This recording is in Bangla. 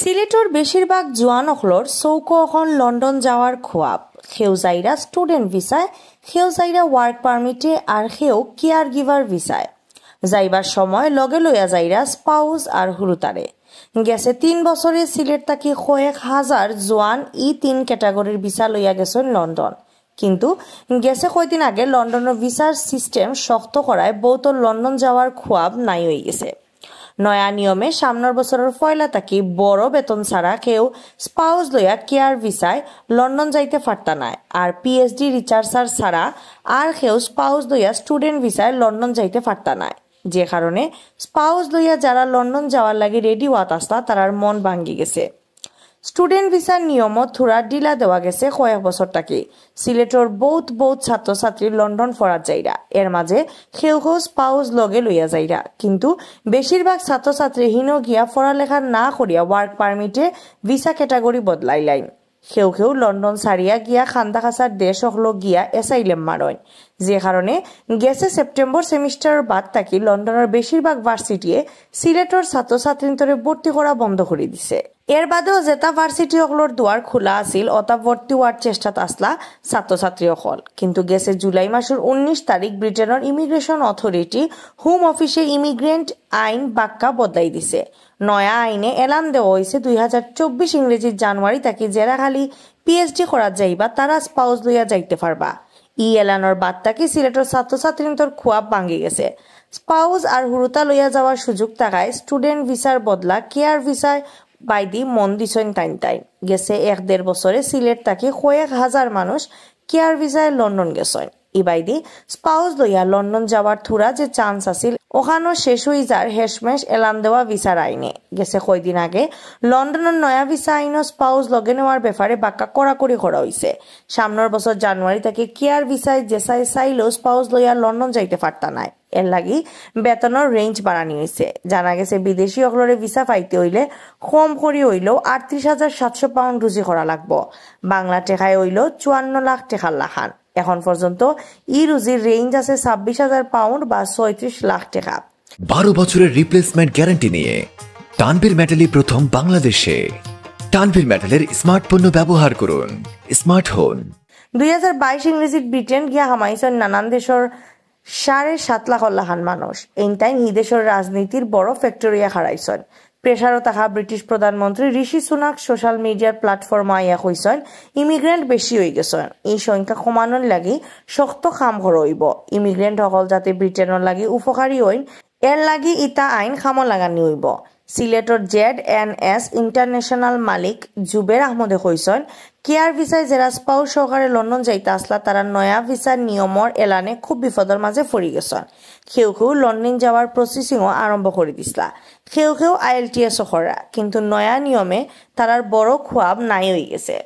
সিলেটর বেশিরভাগ জোয়ান অখলর চৌকো এখন লন্ডন যাওয়ার খোয়াব। সেও যাইরা স্টুডেন্ট ভিসায়, সেও যাইরা ওয়ার্ক পারমিটে, আর সেও কেয়ার গিভার ভিসায়। যাইবার সময় লগে লইয়া যাইরা স্পাউস আর হুরুতারে। গেছে 3 বছরে সিলেট তাকি কয়েক হাজার জোয়ান 3 ক্যাটাগরির ভিসা লইয়া গেছেন লন্ডন। কিন্তু গেছে কয়দিন আগে লন্ডনের ভিসার সিস্টেম শক্ত করায় বহুত লন্ডন যাওয়ার খোয়াব নাই হয়ে গেছে। নয়া নিয়মে সামনের বছরের পয়লা তাকি বড় বেতন ছাড়া কেউ স্পাউস লইয়া কেয়ার ভিসায় লন্ডন যাইতে পারতা নাই, আর পিএইচডি রিসার্চার ছাড়া আর কেউ স্পাউস লইয়া স্টুডেন্ট ভিসায় লন্ডন যাইতে পারতা নাই। যে কারণে স্পাউস লইয়া যারা লন্ডন যাওয়ার লাগে রেডি হওয়াত আসলা তারার মন ভাঙ্গি গেছে। স্টুডেন্ট ভিসার নিয়মও থোড়া ঢিলা দেওয়া গেছে কয়েক বছর তাকে। সিলেটর বহুত ছাত্রছাত্রী লন্ডন ফরাত যাইরা, এর মাঝে কেউ কেউ স্পাউস লগে লইয়া যাইরা। কিন্তু বেশিরভাগ ছাত্রছাত্রী হিনো গিয়া পড়ালেখা না করিয়া ওয়ার্ক পারমিটে ভিসা ক্যাটাগরি বদলাই লাইন। কেউ কেউ লন্ডন ছাড়িয়া গিয়া খান্দা খাসার দেশ হলো গিয়া এসাইলেম মারয়। যে কারণে গেছে সেপ্টেম্বর সেমিস্টারের বাদ তাকি লন্ডনের বেশিরভাগ ভার্সিটিয়ে সিলেটর ছাত্রছাত্রীন্তরে ভর্তি করা বন্ধ করে দিছে। এর বাদেও যেটা ভার্সিটি অকলর দুয়ার খোলা আছিল অতা ভর্তি হওয়ার চেষ্টাত আসলা ছাত্রছাত্রী অকল। কিন্তু গেছে জুলাই মাসের 19 তারিখ ব্রিটেনের ইমিগ্রেশন অথরিটি হোম অফিসে ইমিগ্রেন্ট আইন বাক্কা বদলাই দিছে। নয়া আইনে এলান দেওয়া হয়েছে 2024 ইংরেজি জানুয়ারি তাকে যারা খালি পিএইচডি করা যাইবা তারা স্পাউস লইয়া যাইতে পারবা। এলানোর বাদ তাকে সিলেটের ছাত্রছাত্রীর খোয়াব ভাঙ্গি গেছে। স্পাউস আর হুরুতা লইয়া যাওয়ার সুযোগ থাকায় স্টুডেন্ট ভিসার বদলা কেয়ার ভিসায় বাইদি মন দিছেন টাইম। গেছে 1-1.5 বছরে সিলেট তাকে কয়েক হাজার মানুষ কেয়ার ভিসায় লন্ডন গেছেন। বাইদি স্পাউস লইয়া লন্ডন যাওয়ার থুরা যে চান্স আছিল ওখানো শেষ হয়ে যার হেসমেশ এলান দেওয়া ভিসার আইনে। গেছে কয়দিন আগে লন্ডনের নয়া ভিসা আইনও স্পাউস লগে নেওয়ার ব্যাপারে বাক্কা কড়াকড়ি করা হয়েছে। সামনের বছর জানুয়ারি তাকে কেয়ার ভিসায় যেসাই চাইলেও স্পাউস লইয়া লন্ডন যাইতে পারতা নাই। এর লাগি বেতনের রেঞ্জ বাড়ানি হয়েছে। জানা গেছে বিদেশি অকলরে ভিসা পাইতে হইলে কম করি হইলেও 38,700 পাউন্ড রুজি করা লাগবো। বাংলা টেকায় হইল 54 লাখ টেকার লাখান। এখন পর্যন্ত রুজির রেঞ্জ আছে 26,000 পাউন্ড বা 36 লাখ টাকা। 12 বছরের রিপ্লেসমেন্ট গ্যারান্টি নিয়ে তানভীর মেটালি প্রথম বাংলাদেশে। তানভীর মেটালের স্মার্ট পণ্য ব্যবহার করুন, স্মার্ট হন। 2022 ইংরেজি ব্রিটেন গিয়া হামাইছেন নানান দেশের 7.5 লাখ মানুষ। এই টাইম হি দেশের রাজনীতির বড় ফ্যাক্টরিয়া হারাইছেন। প্রেসারও থাকা ব্রিটিশ প্রধানমন্ত্রী ঋষি সুনাক সোশ্যাল মিডিয়ার প্ল্যাটফর্ম আইয়া কইছেন ইমিগ্রেন্ট বেশি হয়ে গেছেন। এই সংখ্যা কমানোর লাগি শক্ত কাম হইব। ইমিগ্রেন্ট সকল যাতে ব্রিটেনের লাগি উপকারী হইন এর লাগি ইটা আইন খামো লাগানি হইব। সিলেটর ZNS ইন্টারন্যাশনাল মালিক জুবের আহমদে কইছেন কেয়ার ভিসায় যারা স্পাউস সহকারে লন্ডন যাইতে আসলা তারা নয়া ভিসার নিয়মর এলানে খুব বিপদের মাঝে পড়ি গেছেন। কেউ কেউ লন্ডন যাওয়ার প্রসেসিংও আরম্ভ করে দিসলা, কেউ IELTS করা। কিন্তু নয়া নিয়মে তারার বড় খোয়াব নাই হয়ে গেছে।